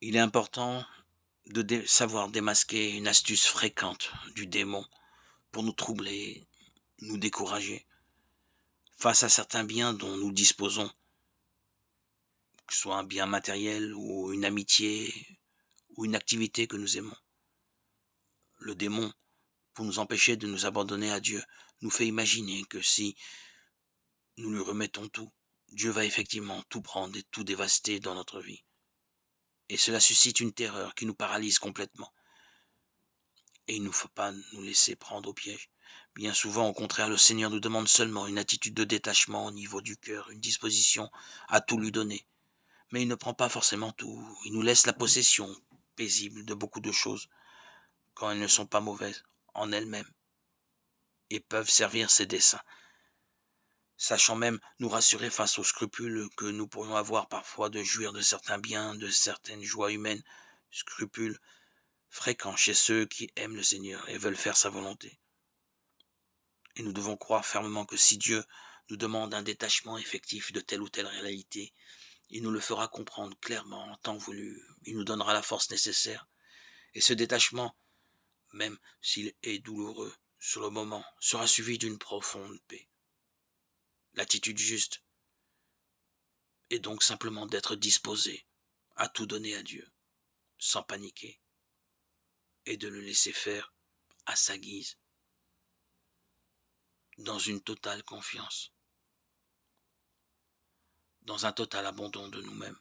Il est important de savoir démasquer une astuce fréquente du démon pour nous troubler, nous décourager face à certains biens dont nous disposons, que ce soit un bien matériel ou une amitié ou une activité que nous aimons. Le démon, pour nous empêcher de nous abandonner à Dieu, nous fait imaginer que si nous lui remettons tout, Dieu va effectivement tout prendre et tout dévaster dans notre vie. Et cela suscite une terreur qui nous paralyse complètement. Et il ne faut pas nous laisser prendre au piège. Bien souvent, au contraire, le Seigneur nous demande seulement une attitude de détachement au niveau du cœur, une disposition à tout lui donner. Mais il ne prend pas forcément tout. Il nous laisse la possession paisible de beaucoup de choses, quand elles ne sont pas mauvaises en elles-mêmes, et peuvent servir ses desseins, sachant même nous rassurer face aux scrupules que nous pourrions avoir parfois de jouir de certains biens, de certaines joies humaines, scrupules fréquents chez ceux qui aiment le Seigneur et veulent faire sa volonté. Et nous devons croire fermement que si Dieu nous demande un détachement effectif de telle ou telle réalité, il nous le fera comprendre clairement en temps voulu, il nous donnera la force nécessaire. Et ce détachement, même s'il est douloureux sur le moment, sera suivi d'une profonde paix. L'attitude juste est donc simplement d'être disposé à tout donner à Dieu, sans paniquer, et de le laisser faire à sa guise, dans une totale confiance, dans un total abandon de nous-mêmes.